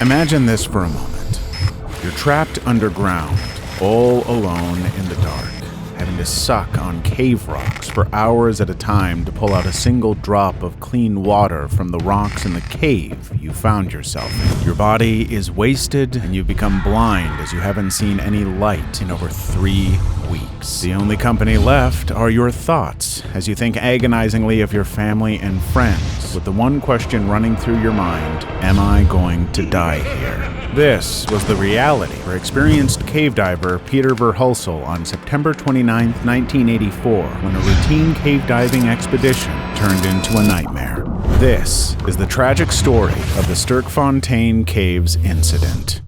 Imagine this for a moment. You're trapped underground, all alone in the dark, having to suck on cave rocks for hours at a time to pull out a single drop of clean water from the rocks in the cave you found yourself in. Your body is wasted and you've become blind as you haven't seen any light in over 3 weeks. The only company left are your thoughts as you think agonizingly of your family and friends, with the one question running through your mind: am I going to die here? This was the reality for experienced cave diver Peter Verhulsel on September 29, 1984, when a routine cave diving expedition turned into a nightmare. This is the tragic story of the Sterkfontein Caves incident.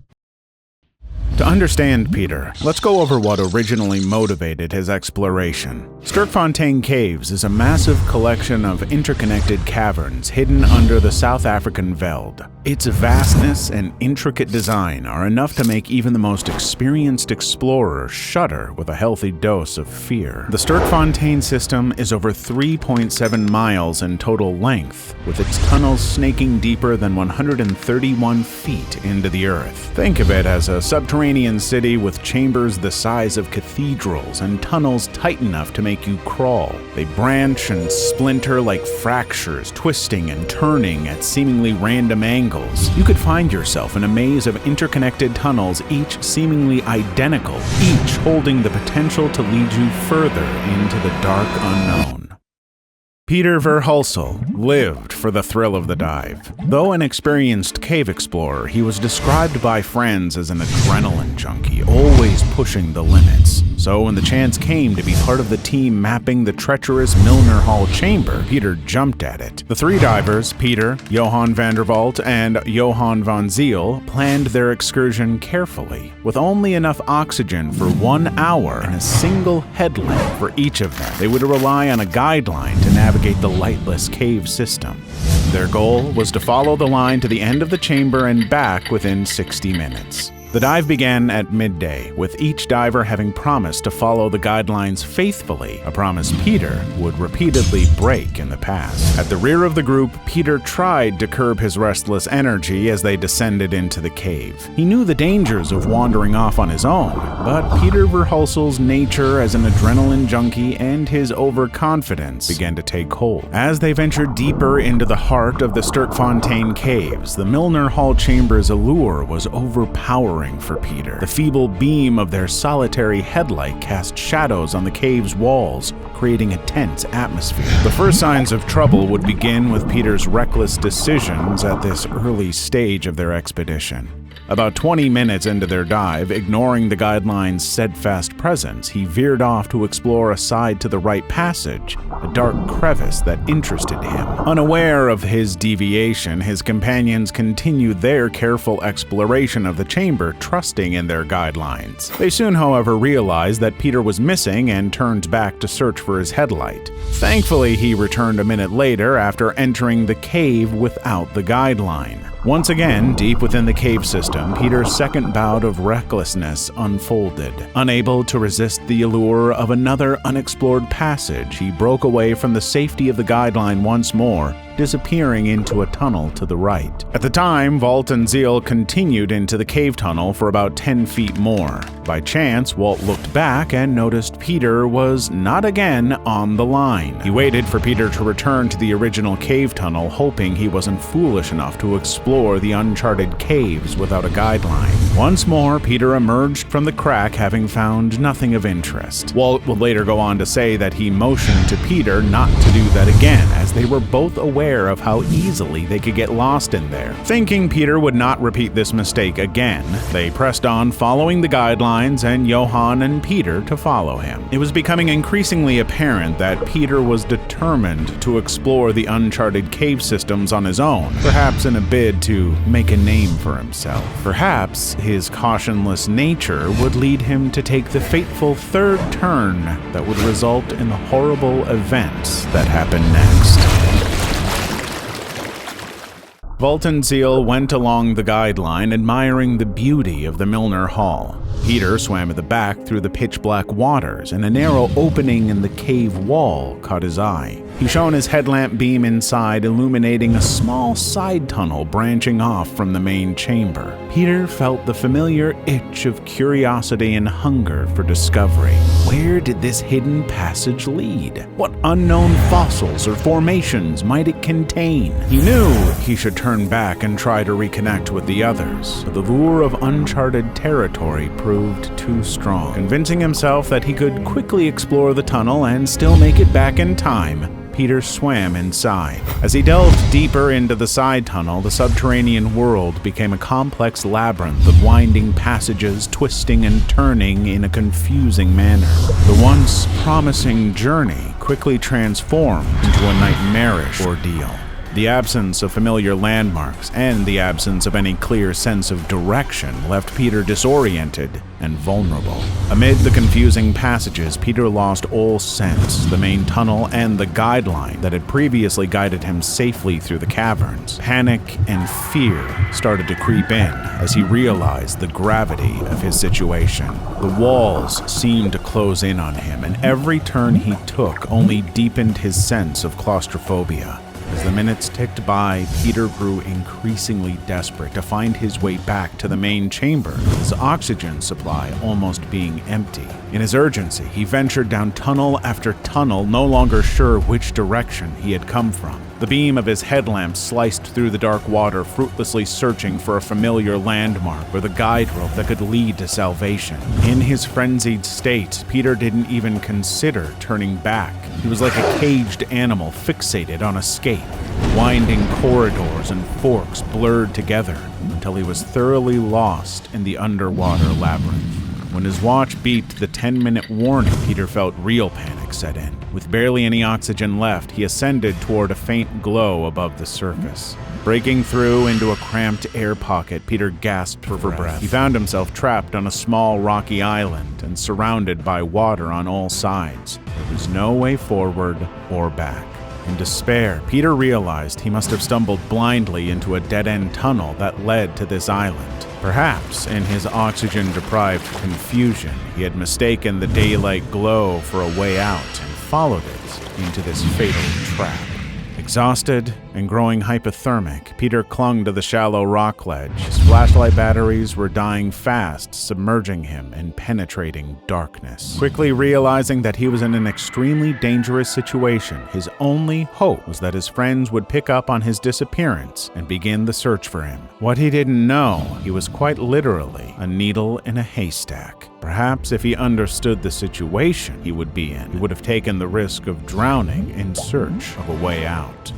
To understand Peter, let's go over what originally motivated his exploration. Sterkfontein Caves is a massive collection of interconnected caverns hidden under the South African veld. Its vastness and intricate design are enough to make even the most experienced explorer shudder with a healthy dose of fear. The Sterkfontein system is over 3.7 miles in total length, with its tunnels snaking deeper than 131 feet into the earth. Think of it as a subterranean city with chambers the size of cathedrals and tunnels tight enough to make you crawl. They branch and splinter like fractures, twisting and turning at seemingly random angles. You could find yourself in a maze of interconnected tunnels, each seemingly identical, each holding the potential to lead you further into the dark unknown. Peter Verhulsel lived for the thrill of the dive. Though an experienced cave explorer, he was described by friends as an adrenaline junkie, always pushing the limits. So when the chance came to be part of the team mapping the treacherous Milner Hall chamber, Peter jumped at it. The 3 divers, Peter, Johan van der Walt, and Johan van Ziel, planned their excursion carefully, with only enough oxygen for 1 hour and a single headlamp for each of them. They would rely on a guideline to navigate the lightless cave system. Their goal was to follow the line to the end of the chamber and back within 60 minutes. The dive began at midday, with each diver having promised to follow the guidelines faithfully, a promise Peter would repeatedly break in the past. At the rear of the group, Peter tried to curb his restless energy as they descended into the cave. He knew the dangers of wandering off on his own, but Peter Verhulsel's nature as an adrenaline junkie and his overconfidence began to take hold. As they ventured deeper into the heart of the Sterkfontein Caves, the Milner Hall chamber's allure was overpowering for Peter. The feeble beam of their solitary headlight cast shadows on the cave's walls, creating a tense atmosphere. The first signs of trouble would begin with Peter's reckless decisions at this early stage of their expedition. About 20 minutes into their dive, ignoring the guideline's steadfast presence, he veered off to explore a side to the right passage, a dark crevice that interested him. Unaware of his deviation, his companions continued their careful exploration of the chamber, trusting in their guidelines. They soon, however, realized that Peter was missing and turned back to search for his headlight. Thankfully, he returned a minute later after entering the cave without the guideline. Once again, deep within the cave system, Peter's second bout of recklessness unfolded. Unable to resist the allure of another unexplored passage, he broke away from the safety of the guideline once more, disappearing into a tunnel to the right. At the time, Walt and Ziel continued into the cave tunnel for about 10 feet more. By chance, Walt looked back and noticed Peter was not again on the line. He waited for Peter to return to the original cave tunnel, hoping he wasn't foolish enough to explore the uncharted caves without a guideline. Once more, Peter emerged from the crack, having found nothing of interest. Walt would later go on to say that he motioned to Peter not to do that again, as they were both aware of how easily they could get lost in there. Thinking Peter would not repeat this mistake again, they pressed on following the guidelines and Johan and Peter to follow him. It was becoming increasingly apparent that Peter was determined to explore the uncharted cave systems on his own, perhaps in a bid to make a name for himself. Perhaps his cautionless nature would lead him to take the fateful third turn that would result in the horrible events that happened next. Volt and Zeal went along the guideline, admiring the beauty of the Milner Hall. Peter swam at the back through the pitch-black waters, and a narrow opening in the cave wall caught his eye. He shone his headlamp beam inside, illuminating a small side tunnel branching off from the main chamber. Peter felt the familiar itch of curiosity and hunger for discovery. Where did this hidden passage lead? What unknown fossils or formations might it contain? He knew he should turn back and try to reconnect with the others, but the lure of uncharted territory proved too strong. Convincing himself that he could quickly explore the tunnel and still make it back in time, Peter swam inside. As he delved deeper into the side tunnel, the subterranean world became a complex labyrinth of winding passages, twisting and turning in a confusing manner. The once promising journey quickly transformed into a nightmarish ordeal. The absence of familiar landmarks and the absence of any clear sense of direction left Peter disoriented and vulnerable. Amid the confusing passages, Peter lost all sense, the main tunnel and the guideline that had previously guided him safely through the caverns. Panic and fear started to creep in as he realized the gravity of his situation. The walls seemed to close in on him, and every turn he took only deepened his sense of claustrophobia. As the minutes ticked by, Peter grew increasingly desperate to find his way back to the main chamber, his oxygen supply almost being empty. In his urgency, he ventured down tunnel after tunnel, no longer sure which direction he had come from. The beam of his headlamp sliced through the dark water, fruitlessly searching for a familiar landmark or the guide rope that could lead to salvation. In his frenzied state, Peter didn't even consider turning back. He was like a caged animal fixated on escape. Winding corridors and forks blurred together until he was thoroughly lost in the underwater labyrinth. When his watch beeped the 10-minute warning, Peter felt real panic set in. With barely any oxygen left, he ascended toward a faint glow above the surface. Breaking through into a cramped air pocket, Peter gasped for breath. He found himself trapped on a small rocky island and surrounded by water on all sides. There was no way forward or back. In despair, Peter realized he must have stumbled blindly into a dead-end tunnel that led to this island. Perhaps, in his oxygen-deprived confusion, he had mistaken the daylight glow for a way out and followed it into this fatal trap. Exhausted and growing hypothermic, Peter clung to the shallow rock ledge. His flashlight batteries were dying fast, submerging him in penetrating darkness. Quickly realizing that he was in an extremely dangerous situation, his only hope was that his friends would pick up on his disappearance and begin the search for him. What he didn't know, he was quite literally a needle in a haystack. Perhaps if he understood the situation he would be in, he would have taken the risk of drowning in search of a way out.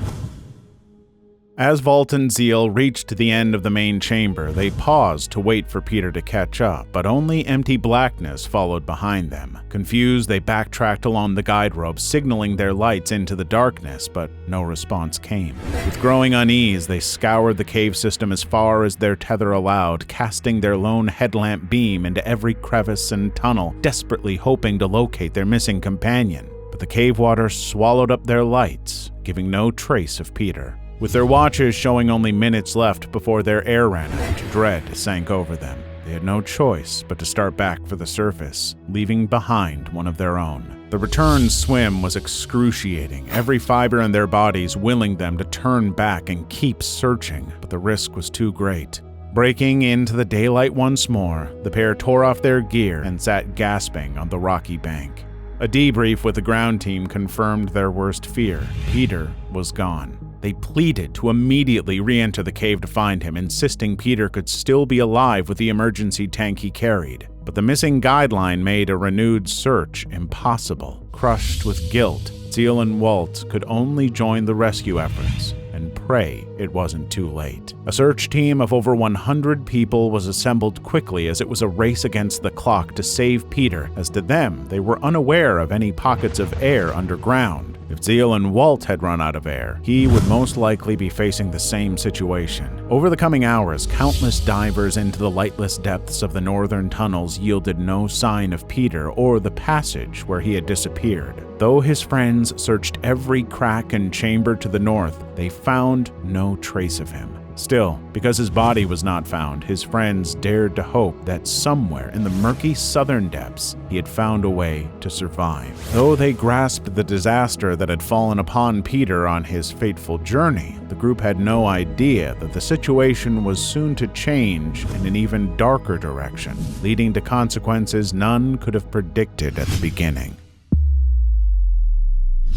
As Volt and Zeal reached the end of the main chamber, they paused to wait for Peter to catch up, but only empty blackness followed behind them. Confused, they backtracked along the guide rope, signaling their lights into the darkness, but no response came. With growing unease, they scoured the cave system as far as their tether allowed, casting their lone headlamp beam into every crevice and tunnel, desperately hoping to locate their missing companion. But the cave water swallowed up their lights, giving no trace of Peter. With their watches showing only minutes left before their air ran out, dread sank over them. They had no choice but to start back for the surface, leaving behind one of their own. The return swim was excruciating, every fiber in their bodies willing them to turn back and keep searching, but the risk was too great. Breaking into the daylight once more, the pair tore off their gear and sat gasping on the rocky bank. A debrief with the ground team confirmed their worst fear. Peter was gone. They pleaded to immediately re-enter the cave to find him, insisting Peter could still be alive with the emergency tank he carried. But the missing guideline made a renewed search impossible. Crushed with guilt, Zeal and Walt could only join the rescue efforts and pray it wasn't too late. A search team of over 100 people was assembled quickly as it was a race against the clock to save Peter, as to them, they were unaware of any pockets of air underground. If Zeal and Walt had run out of air, he would most likely be facing the same situation. Over the coming hours, countless divers into the lightless depths of the northern tunnels yielded no sign of Peter or the passage where he had disappeared. Though his friends searched every crack and chamber to the north, they found no trace of him. Still, because his body was not found, his friends dared to hope that somewhere in the murky southern depths, he had found a way to survive. Though they grasped the disaster that had fallen upon Peter on his fateful journey, the group had no idea that the situation was soon to change in an even darker direction, leading to consequences none could have predicted at the beginning.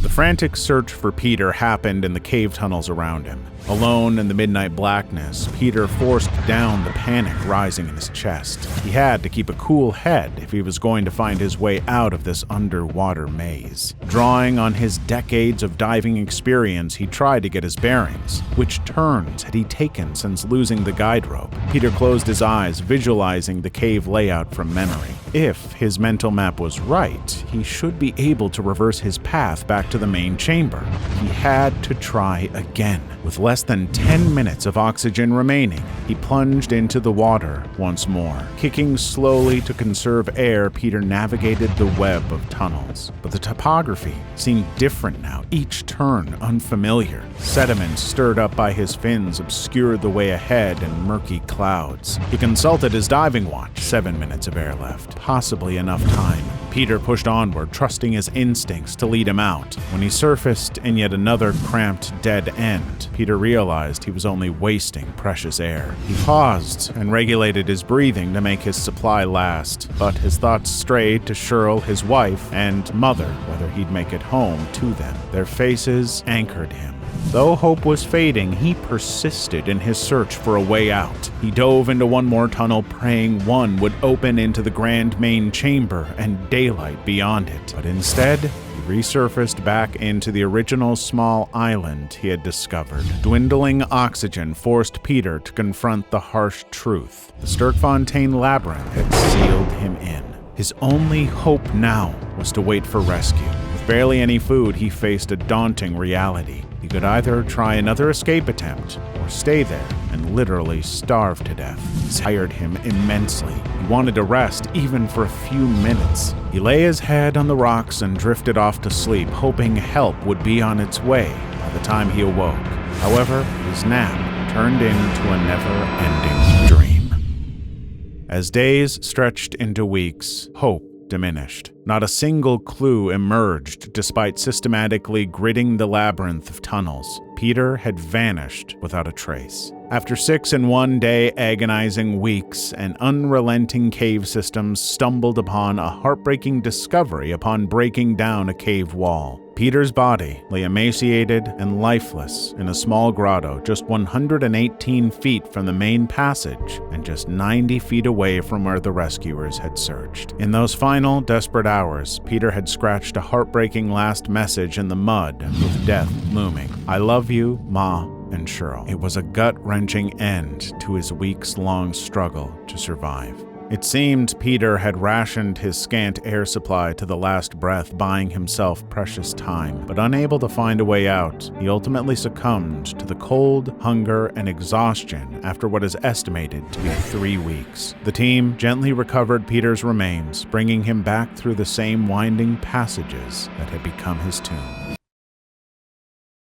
The frantic search for Peter happened in the cave tunnels around him. Alone in the midnight blackness, Peter forced down the panic rising in his chest. He had to keep a cool head if he was going to find his way out of this underwater maze. Drawing on his decades of diving experience, he tried to get his bearings. Which turns had he taken since losing the guide rope? Peter closed his eyes, visualizing the cave layout from memory. If his mental map was right, he should be able to reverse his path back to the main chamber. He had to try again. With less than 10 minutes of oxygen remaining, he plunged into the water once more. Kicking slowly to conserve air, Peter navigated the web of tunnels. But the topography seemed different now, each turn unfamiliar. Sediment stirred up by his fins obscured the way ahead in murky clouds. He consulted his diving watch. 7 minutes of air left. Possibly enough time. Peter pushed onward, trusting his instincts to lead him out. When he surfaced in yet another cramped dead end, Peter realized he was only wasting precious air. He paused and regulated his breathing to make his supply last, but his thoughts strayed to Cheryl, his wife, and mother, whether he'd make it home to them. Their faces anchored him. Though hope was fading, he persisted in his search for a way out. He dove into one more tunnel, praying one would open into the grand main chamber and daylight beyond it. But instead, he resurfaced back into the original small island he had discovered. Dwindling oxygen forced Peter to confront the harsh truth. The Sterkfontein labyrinth had sealed him in. His only hope now was to wait for rescue. With barely any food, he faced a daunting reality. He could either try another escape attempt or stay there and literally starve to death. This tired him immensely. He wanted to rest even for a few minutes. He lay his head on the rocks and drifted off to sleep, hoping help would be on its way by the time he awoke. However, his nap turned into a never-ending dream. As days stretched into weeks, hope diminished. Not a single clue emerged despite systematically gridding the labyrinth of tunnels. Peter had vanished without a trace. After 6 and 1 day agonizing weeks, an unrelenting cave system stumbled upon a heartbreaking discovery upon breaking down a cave wall. Peter's body lay emaciated and lifeless in a small grotto just 118 feet from the main passage and just 90 feet away from where the rescuers had searched. In those final, desperate hours, Peter had scratched a heartbreaking last message in the mud with death looming. "I love you, Ma and Cheryl." It was a gut-wrenching end to his weeks-long struggle to survive. It seemed Peter had rationed his scant air supply to the last breath, buying himself precious time. But unable to find a way out, he ultimately succumbed to the cold, hunger, and exhaustion after what is estimated to be 3 weeks. The team gently recovered Peter's remains, bringing him back through the same winding passages that had become his tomb.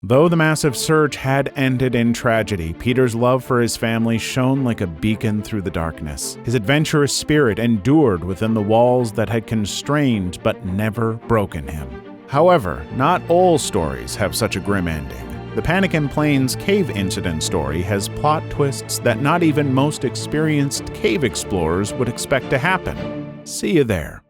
Though the massive search had ended in tragedy, Peter's love for his family shone like a beacon through the darkness. His adventurous spirit endured within the walls that had constrained but never broken him. However, not all stories have such a grim ending. The Panic in Plains cave incident story has plot twists that not even most experienced cave explorers would expect to happen. See you there.